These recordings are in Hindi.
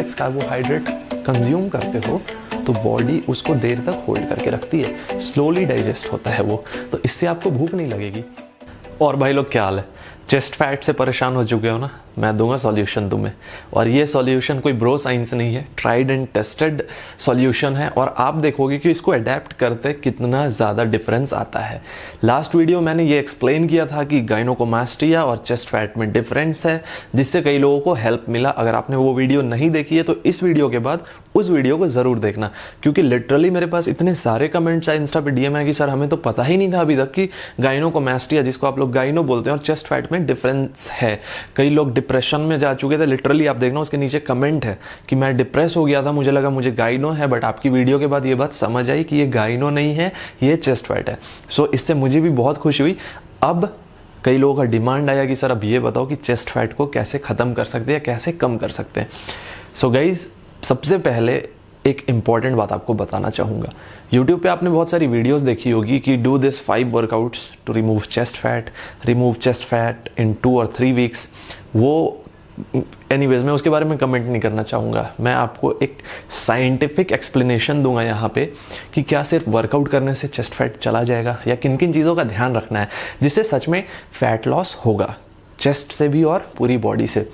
कॉम्प्लेक्स कार्बोहाइड्रेट कंज्यूम करते हो तो बॉडी उसको देर तक होल्ड करके रखती है, स्लोली डाइजेस्ट होता है वो, तो इससे आपको भूख नहीं लगेगी। और भाई लोग क्या हाल है, चेस्ट फैट से परेशान हो चुके हो ना, मैं दूंगा सॉल्यूशन तुम्हें। और ये सॉल्यूशन कोई ब्रो साइंस नहीं है, ट्राइड एंड टेस्टेड सॉल्यूशन है और आप देखोगे कि इसको अडेप्ट करते कितना ज़्यादा डिफरेंस आता है। लास्ट वीडियो मैंने ये एक्सप्लेन किया था कि गाइनोकोमास्टिया और चेस्ट फैट में डिफरेंस है, जिससे कई लोगों को हेल्प मिला। अगर आपने वो वीडियो नहीं देखी है तो इस वीडियो के बाद उस वीडियो को ज़रूर देखना, क्योंकि लिटरली मेरे पास इतने सारे कमेंट्स आए इंस्टा पे, डीएम है कि सर हमें तो पता ही नहीं था अभी तक कि गाइनोकोमास्टिया, जिसको आप लोग गाइनो बोलते हैं, और चेस्ट फैट में डिफरेंस है। कई लोग डिप्रेशन में जा चुके थे, लिटरली आप देखना उसके नीचे कमेंट है कि मैं डिप्रेस हो गया था, मुझे लगा मुझे गाइनो है, बट आपकी वीडियो के बाद ये बात समझ आई कि ये गाइनो नहीं है, ये चेस्ट फैट है। सो इससे मुझे भी बहुत खुशी हुई। अब कई लोगों का डिमांड आया कि सर अब ये बताओ कि चेस्ट फैट को कैसे ख़त्म कर सकते हैं, कैसे कम कर सकते हैं। सो गाइज, सबसे पहले एक इंपॉर्टेंट बात आपको बताना चाहूँगा। YouTube पे आपने बहुत सारी वीडियोस देखी होगी कि do this 5 workouts to remove chest fat in 2 और 3 वीक्स। वो एनीवेज मैं उसके बारे में कमेंट नहीं करना चाहूँगा। मैं आपको एक साइंटिफिक एक्सप्लेनेशन दूंगा यहाँ पे कि क्या सिर्फ वर्कआउट करने से चेस्ट फैट चला जाएगा, या किन किन चीज़ों का ध्यान रखना है जिससे सच में फैट लॉस होगा, चेस्ट से भी और पूरी बॉडी से।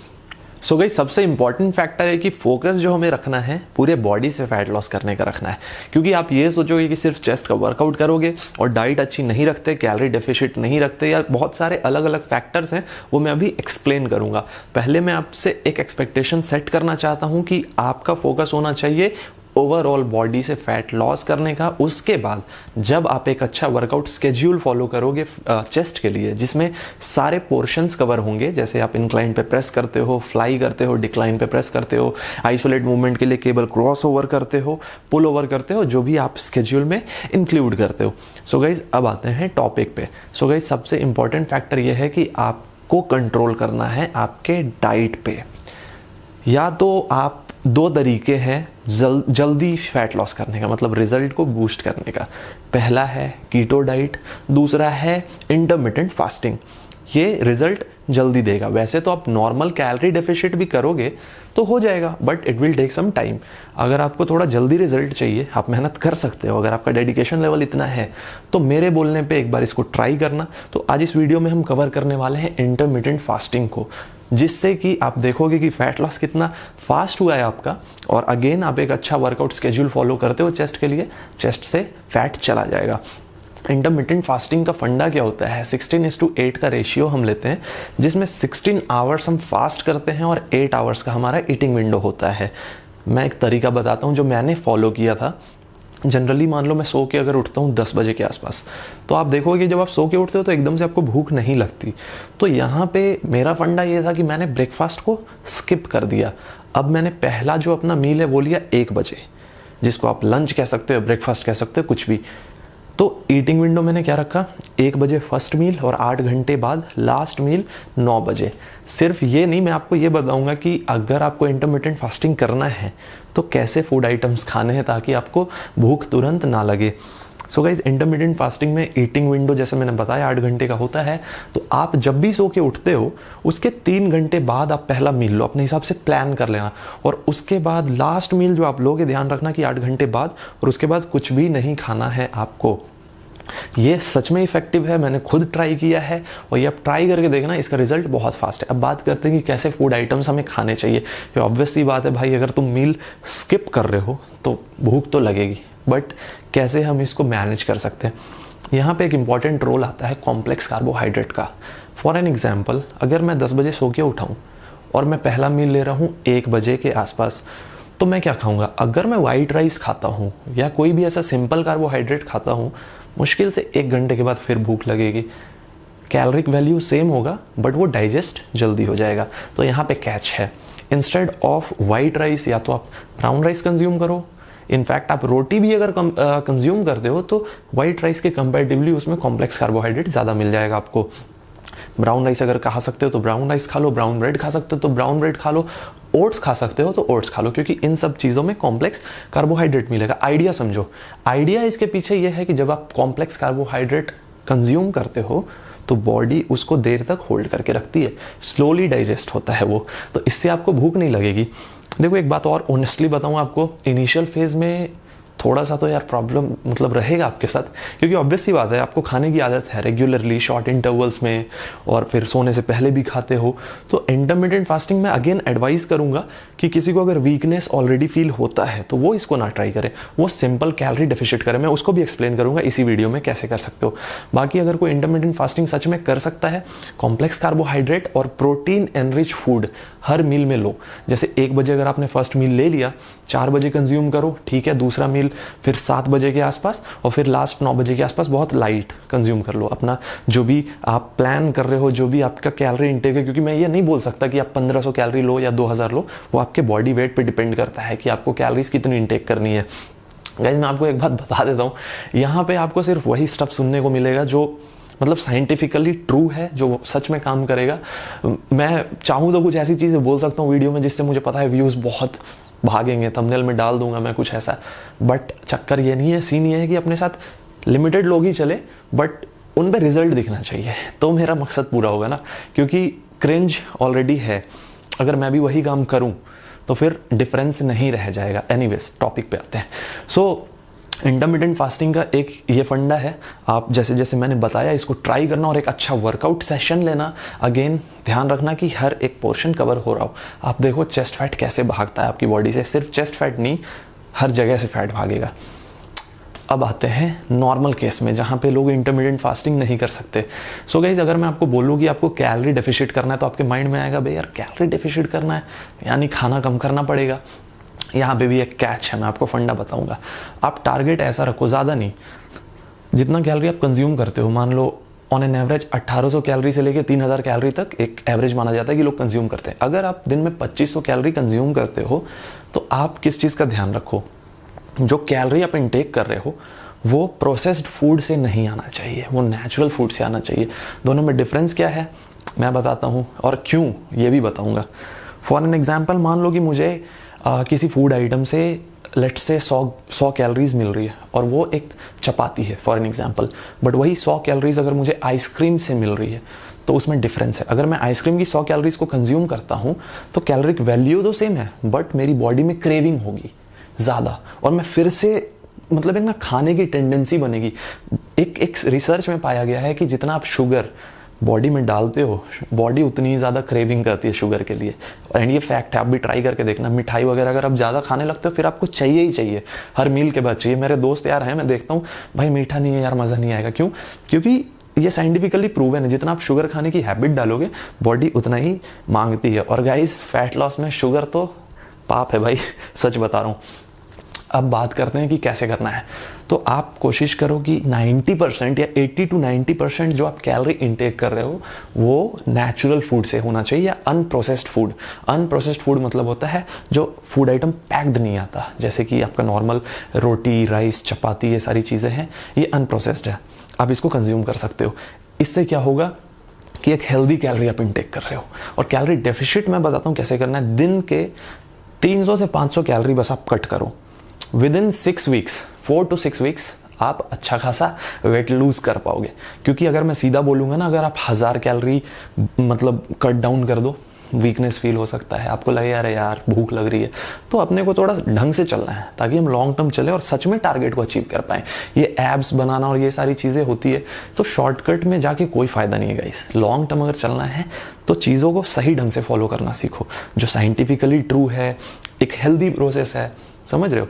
सो गाइस, सबसे इंपॉर्टेंट फैक्टर है कि फोकस जो हमें रखना है पूरे बॉडी से फैट लॉस करने का रखना है। क्योंकि आप ये सोचोगे कि सिर्फ चेस्ट का वर्कआउट करोगे और डाइट अच्छी नहीं रखते, कैलोरी डेफिसिट नहीं रखते, या बहुत सारे अलग अलग फैक्टर्स हैं, वो मैं अभी एक्सप्लेन करूंगा। पहले मैं आपसे एक एक्सपेक्टेशन सेट करना चाहता हूं कि आपका फोकस होना चाहिए ओवरऑल बॉडी से फैट लॉस करने का। उसके बाद जब आप एक अच्छा वर्कआउट स्केड्यूल फॉलो करोगे चेस्ट के लिए, जिसमें सारे पोर्शंस कवर होंगे, जैसे आप इंक्लाइन पे प्रेस करते हो, फ्लाई करते हो, डिक्लाइन पे प्रेस करते हो, आइसोलेट मूवमेंट के लिए केबल क्रॉस ओवर करते हो, पुल ओवर करते हो, जो भी आप स्केड्यूल में इंक्लूड करते हो। सो गाइज, अब आते हैं टॉपिक पे। सो गाइज, सबसे इंपॉर्टेंट फैक्टर यह है कि आपको कंट्रोल करना है आपके डाइट पे। या तो आप 2 तरीके हैं जल्दी फैट लॉस करने का, मतलब रिजल्ट को बूस्ट करने का। पहला है कीटो डाइट, दूसरा है इंटरमिटेंट फास्टिंग। ये रिजल्ट जल्दी देगा। वैसे तो आप नॉर्मल कैलोरी डेफिसिट भी करोगे तो हो जाएगा, but it will take some time. अगर आपको थोड़ा जल्दी रिजल्ट चाहिए, आप मेहनत कर सकते हो, अगर आपका डेडिकेशन लेवल इतना है तो मेरे बोलने पे एक बार इसको ट्राई करना। तो आज इस वीडियो में हम कवर करने वाले हैं इंटरमिटेंट फास्टिंग को, जिससे कि आप देखोगे कि फैट लॉस कितना फास्ट हुआ है आपका, और अगेन आप एक अच्छा वर्कआउट स्केड्यूल फॉलो करते हो चेस्ट के लिए, चेस्ट से फैट चला जाएगा। इंटरमिटेंट फास्टिंग का फंडा क्या होता है? 16:8 का रेशियो हम लेते हैं, जिसमें 16 आवर्स हम फास्ट करते हैं और 8 आवर्स का हमारा ईटिंग विंडो होता है। मैं एक तरीका बताता हूँ जो मैंने फॉलो किया था। जनरली मान लो मैं सो के अगर उठता हूँ 10 बजे के आसपास, तो आप देखोगे जब आप सो के उठते हो तो एकदम से आपको भूख नहीं लगती। तो यहाँ पे मेरा फंडा ये था कि मैंने ब्रेकफास्ट को स्किप कर दिया। अब मैंने पहला जो अपना मील है वो लिया 1 बजे, जिसको आप लंच कह सकते हो, ब्रेकफास्ट कह सकते हो, कुछ भी। तो ईटिंग विंडो मैंने क्या रखा, 1 बजे फर्स्ट मील और 8 घंटे बाद लास्ट मील 9 बजे। सिर्फ ये नहीं, मैं आपको ये बताऊंगा कि अगर आपको इंटरमिटेंट फास्टिंग करना है तो कैसे फूड आइटम्स खाने हैं ताकि आपको भूख तुरंत ना लगे। सो गाइज, इंटरमिटेंट फास्टिंग में ईटिंग विंडो जैसे मैंने बताया 8 घंटे का होता है। तो आप जब भी सो के uठते हो उसके 3 घंटे बाद आप पहला मील लो, अपने हिसाब से प्लान कर लेना, और उसके बाद लास्ट मील जो आप लोगे ध्यान रखना कि 8 घंटे बाद, और उसके बाद कुछ भी नहीं खाना है आपको। ये सच में इफेक्टिव है, मैंने खुद ट्राई किया है, और ये आप ट्राई करके देखना, इसका रिजल्ट बहुत फास्ट है। अब बात करते हैं कि कैसे फूड आइटम्स हमें खाने चाहिए। ये ऑब्वियस सी बात है भाई, अगर तुम मील स्किप कर रहे हो तो भूख तो लगेगी, बट कैसे हम इसको मैनेज कर सकते हैं। यहाँ पे एक इंपॉर्टेंट रोल आता है कॉम्प्लेक्स कार्बोहाइड्रेट का। फॉर एन एग्जाम्पल, अगर मैं 10 बजे सो के उठाऊँ और मैं पहला मील ले रहा हूँ 1 बजे के आसपास, तो मैं क्या खाऊंगा? अगर मैं वाइट राइस खाता हूँ या कोई भी ऐसा सिंपल कार्बोहाइड्रेट खाता हूँ, मुश्किल से 1 घंटे के बाद फिर भूख लगेगी। कैलोरिक वैल्यू सेम होगा बट वो डाइजेस्ट जल्दी हो जाएगा। तो यहाँ पे कैच है, इंस्टेड ऑफ वाइट राइस या तो आप ब्राउन राइस कंज्यूम करो। इनफैक्ट आप रोटी भी अगर कंज्यूम करते हो तो वाइट राइस के कंपैरेटिवली उसमें कॉम्प्लेक्स कार्बोहाइड्रेट ज़्यादा मिल जाएगा आपको। ब्राउन राइस अगर खा सकते हो तो ब्राउन राइस खा लो, ब्राउन ब्रेड खा सकते हो तो ब्राउन ब्रेड खा लो, ओट्स खा सकते हो तो ओट्स खा लो, क्योंकि इन सब चीज़ों में कॉम्प्लेक्स कार्बोहाइड्रेट मिलेगा। आइडिया समझो, आइडिया इसके पीछे ये है कि जब आप कॉम्प्लेक्स कार्बोहाइड्रेट कंज्यूम करते हो तो बॉडी उसको देर तक होल्ड करके रखती है, स्लोली डाइजेस्ट होता है वो, तो इससे आपको भूख नहीं लगेगी। देखो एक बात और ऑनेस्टली बताऊँ आपको, इनिशियल फेज़ में थोड़ा सा तो यार प्रॉब्लम मतलब रहेगा आपके साथ, क्योंकि ऑब्वियस सी बात है, आपको खाने की आदत है रेगुलरली शॉर्ट इंटरवल्स में, और फिर सोने से पहले भी खाते हो। तो इंटरमिटेंट फास्टिंग में अगेन एडवाइस करूंगा कि किसी को अगर वीकनेस ऑलरेडी फील होता है तो वो इसको ना ट्राई करे, वो सिंपल कैलोरी डेफिसिट करे। मैं उसको भी एक्सप्लेन करूंगा इसी वीडियो में कैसे कर सकते हो। बाकी अगर कोई इंटरमिटेंट फास्टिंग सच में कर सकता है, कॉम्प्लेक्स कार्बोहाइड्रेट और प्रोटीन एनरिच फूड हर मील में लो। जैसे 1 बजे अगर आपने फर्स्ट मील ले लिया, 4 बजे कंज्यूम करो, ठीक है, दूसरा मील फिर 7 बजे के आसपास, और फिर लास्ट 9 बजे के आसपास बहुत लाइट कंज्यूम कर लो। अपना जो भी आप प्लान कर रहे हो, जो भी आपका कैलोरी इंटेक है, क्योंकि मैं ये नहीं बोल सकता कि आप 1500 कैलोरी लो या 2000 लो, वो आपके बॉडी वेट पे डिपेंड करता है कि आपको कैलोरीज कितनी इंटेक करनी है। गाइस मैं आपको एक बात बता देता हूँ, यहाँ पे आपको सिर्फ वही स्टफ सुनने को मिलेगा जो मतलब साइंटिफिकली ट्रू है, जो सच में काम करेगा। मैं चाहूँ तो कुछ ऐसी चीज़ें बोल सकता हूँ वीडियो में जिससे मुझे पता है व्यूज़ बहुत भागेंगे, थंबनेल में डाल दूंगा मैं कुछ ऐसा, बट चक्कर ये नहीं है, सीन ये है कि अपने साथ लिमिटेड लोग ही चले, बट उन पे रिजल्ट दिखना चाहिए, तो मेरा मकसद पूरा होगा ना। क्योंकि क्रिंज ऑलरेडी है, अगर मैं भी वही काम करूं तो फिर डिफरेंस नहीं रह जाएगा। एनीवेज टॉपिक पे आते हैं। सो इंटरमिटेंट फास्टिंग का एक ये फंडा है, आप जैसे जैसे मैंने बताया इसको ट्राई करना और एक अच्छा वर्कआउट सेशन लेना। अगेन ध्यान रखना कि हर एक पोर्शन कवर हो रहा हो। आप देखो चेस्ट फैट कैसे भागता है आपकी बॉडी से, सिर्फ चेस्ट फैट नहीं, हर जगह से फैट भागेगा। अब आते हैं नॉर्मल केस में जहाँ पे लोग इंटरमिटेंट फास्टिंग नहीं कर सकते। सो गाइज अगर मैं आपको बोलूँ कि आपको कैलोरी डेफिसिट करना है तो आपके माइंड में आएगा भाई यार कैलोरी डेफिसिट करना है यानी खाना कम करना पड़ेगा। यहाँ पे भी एक कैच है, मैं आपको फंडा बताऊंगा। आप टारगेट ऐसा रखो, ज़्यादा नहीं, जितना कैलोरी आप कंज्यूम करते हो, मान लो ऑन एन एवरेज 1800 कैलोरी से लेके 3000 कैलोरी तक एक एवरेज माना जाता है कि लोग कंज्यूम करते हैं। अगर आप दिन में 2500 कैलोरी कंज्यूम करते हो तो आप किस चीज़ का ध्यान रखो, जो कैलोरी आप इनटेक कर रहे हो वो प्रोसेस्ड फूड से नहीं आना चाहिए, वो नेचुरल फूड से आना चाहिए। दोनों में डिफरेंस क्या है मैं बताता हूँ, और क्यों ये भी बताऊँगा। फॉर एन एग्जाम्पल, मान लो कि मुझे किसी फूड आइटम से लेट्स से 100 कैलोरीज मिल रही है और वो एक चपाती है फॉर एन एग्जांपल, बट वही 100 कैलोरीज अगर मुझे आइसक्रीम से मिल रही है तो उसमें डिफरेंस है। अगर मैं आइसक्रीम की 100 कैलोरीज को कंज्यूम करता हूँ तो कैलोरिक वैल्यू तो सेम है, बट मेरी बॉडी में क्रेविंग होगी ज़्यादा, और मैं फिर से मतलब एक ना खाने की टेंडेंसी बनेगी। एक रिसर्च में पाया गया है कि जितना आप शुगर बॉडी में डालते हो, बॉडी उतनी ही ज़्यादा क्रेविंग करती है शुगर के लिए। एंड ये फैक्ट है, आप भी ट्राई करके देखना। मिठाई वगैरह अगर आप ज़्यादा खाने लगते हो फिर आपको चाहिए ही चाहिए, हर मील के बाद चाहिए। मेरे दोस्त यार हैं, मैं देखता हूँ भाई मीठा नहीं है यार, मज़ा नहीं आएगा। क्यों? क्योंकि ये साइंटिफिकली प्रूवन है, जितना आप शुगर खाने की हैबिट डालोगे बॉडी उतना ही मांगती है। और गाइस फैट लॉस में शुगर तो पाप है भाई, सच बता रहा हूँ। अब बात करते हैं कि कैसे करना है। तो आप कोशिश करो कि 90% या 80 to 90% जो आप कैलोरी इंटेक कर रहे हो वो नेचुरल फूड से होना चाहिए, या अनप्रोसेस्ड फूड। अनप्रोसेस्ड फूड मतलब होता है जो फूड आइटम पैक्ड नहीं आता, जैसे कि आपका नॉर्मल रोटी, राइस, चपाती, ये सारी चीज़ें हैं, ये अनप्रोसेस्ड है, आप इसको कंज्यूम कर सकते हो। इससे क्या होगा कि एक हेल्दी कैलोरी आप इंटेक कर रहे हो। और कैलोरी डेफिसिट मैं बताता हूँ कैसे करना है। दिन के 300 से 500 कैलोरी बस आप कट करो। With in 6 weeks, 4 to 6 weeks आप अच्छा खासा वेट लूज कर पाओगे। क्योंकि अगर मैं सीधा बोलूँगा ना, अगर आप 1000 कैलोरी मतलब कट डाउन कर दो, वीकनेस फील हो सकता है, आपको लगे यार भूख लग रही है, तो अपने को थोड़ा ढंग से चलना है ताकि हम लॉन्ग टर्म चलें और सच में टारगेट को अचीव कर पाएं। ये एब्स बनाना और ये सारी चीज़ें होती है तो शॉर्टकट में जाके कोई फ़ायदा नहीं है गाइस। लॉन्ग टर्म अगर चलना है तो चीज़ों को सही ढंग से फॉलो करना सीखो, जो साइंटिफिकली ट्रू है, एक हेल्दी प्रोसेस है, समझ रहे हो।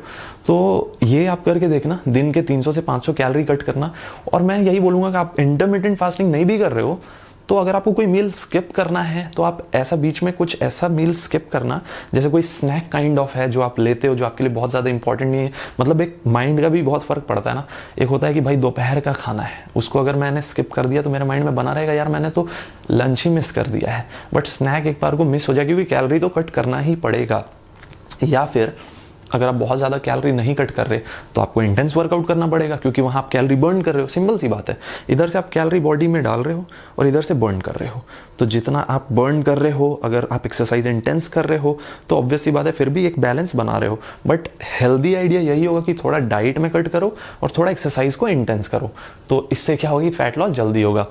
तो ये आप करके देखना, दिन के 300 से 500 कैलोरी कट करना। और मैं यही बोलूँगा कि आप इंटरमिटेंट फास्टिंग नहीं भी कर रहे हो तो अगर आपको कोई मील स्किप करना है तो आप ऐसा बीच में कुछ ऐसा मील स्किप करना, जैसे कोई स्नैक काइंड ऑफ है जो आप लेते हो, जो आपके लिए बहुत ज़्यादा इंपॉर्टेंट नहीं है। मतलब एक माइंड का भी बहुत फ़र्क पड़ता है ना। एक होता है कि भाई दोपहर का खाना है, उसको अगर मैंने स्किप कर दिया तो मेरे माइंड में बना रहेगा यार मैंने तो लंच ही मिस कर दिया है। बट स्नैक एक बार को मिस हो जाए, क्योंकि कैलोरी तो कट करना ही पड़ेगा। या फिर अगर आप बहुत ज़्यादा कैलोरी नहीं कट कर रहे तो आपको इंटेंस वर्कआउट करना पड़ेगा, क्योंकि वहाँ आप कैलोरी बर्न कर रहे हो। सिंपल सी बात है, इधर से आप कैलोरी बॉडी में डाल रहे हो और इधर से बर्न कर रहे हो। तो जितना आप बर्न कर रहे हो, अगर आप एक्सरसाइज इंटेंस कर रहे हो तो ऑब्वियस सी बात है फिर भी एक बैलेंस बना रहे हो। बट हेल्दी आइडिया यही होगा कि थोड़ा डाइट में कट करो और थोड़ा एक्सरसाइज को इंटेंस करो, तो इससे क्या होगी, फैट लॉस जल्दी होगा।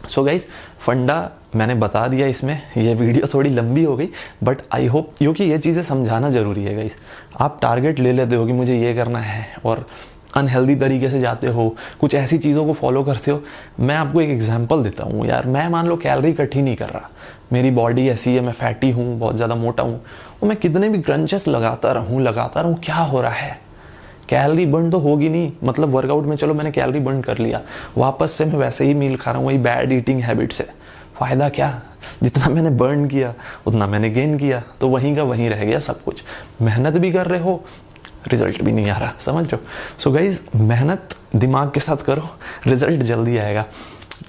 सो गाइज फंडा मैंने बता दिया इसमें, ये वीडियो थोड़ी लंबी हो गई बट आई होप, क्योंकि ये चीज़ें समझाना ज़रूरी है गाइज। आप टारगेट ले लेते हो कि मुझे ये करना है और अनहेल्दी तरीके से जाते हो, कुछ ऐसी चीज़ों को फॉलो करते हो। मैं आपको एक एग्जांपल देता हूँ यार, मैं मान लो कैलोरी कट ही नहीं कर रहा, मेरी बॉडी ऐसी है, मैं फैटी हूँ, बहुत ज़्यादा मोटा हूँ, और मैं कितने भी क्रंचेस लगाता रहूँ, क्या हो रहा है? कैलोरी बर्न तो होगी नहीं। मतलब वर्कआउट में चलो मैंने कैलोरी बर्न कर लिया, वापस से मैं वैसे ही मील खा रहा हूँ, वही बैड ईटिंग हैबिट से। फ़ायदा क्या? जितना मैंने बर्न किया उतना मैंने गेन किया, तो वहीं का वहीं रह गया सब कुछ। मेहनत भी कर रहे हो, रिजल्ट भी नहीं आ रहा, समझ रहे हो? सो गाइज, मेहनत दिमाग के साथ करो, रिजल्ट जल्दी आएगा,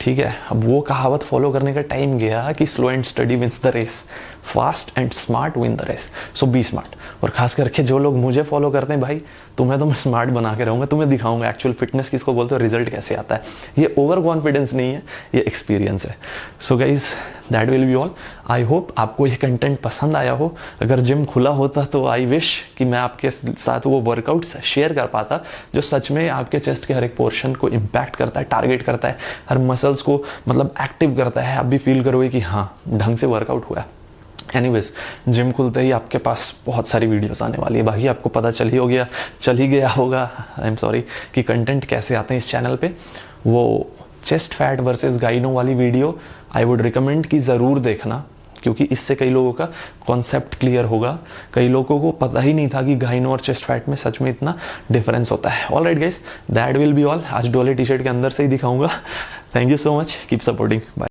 ठीक है। अब वो कहावत फॉलो करने का टाइम गया कि slow and steady wins the race, fast and smart win the race. So be smart. और खास करके जो लोग मुझे फॉलो करते हैं, भाई तुम्हें तो मैं स्मार्ट बना के रहूँगा, तुम्हें दिखाऊंगा एक्चुअल फिटनेस किसको बोलते हो, रिजल्ट कैसे आता है। ये ओवर कॉन्फिडेंस नहीं है, ये एक्सपीरियंस है। So guys, that will be all. I hope आपको ये कंटेंट पसंद आया हो। अगर जिम खुला होता तो आई विश कि मैं आपके साथ वो वर्कआउट्स शेयर कर पाता जो सच में आपके चेस्ट के हर एक पोर्शन को इम्पैक्ट करता है, टारगेट करता है, हर मसल्स को मतलब एक्टिव करता है। आप भी फील करोगे कि हाँ ढंग से वर्कआउट हुआ। एनीवेज, जिम खुलते ही आपके पास बहुत सारी वीडियोस आने वाली है। बाकी आपको पता चल ही गया होगा, आई एम सॉरी, कि कंटेंट कैसे आते हैं इस चैनल पे। वो चेस्ट फैट वर्सेस गाइनो वाली वीडियो आई वुड रिकमेंड कि ज़रूर देखना, क्योंकि इससे कई लोगों का कॉन्सेप्ट क्लियर होगा। कई लोगों को पता ही नहीं था कि गाइनो और चेस्ट फैट में सच में इतना डिफरेंस होता है। All right guys, that will be all. आज डोले टी शर्ट के अंदर से ही दिखाऊंगा। Thank you so much, keep supporting, bye.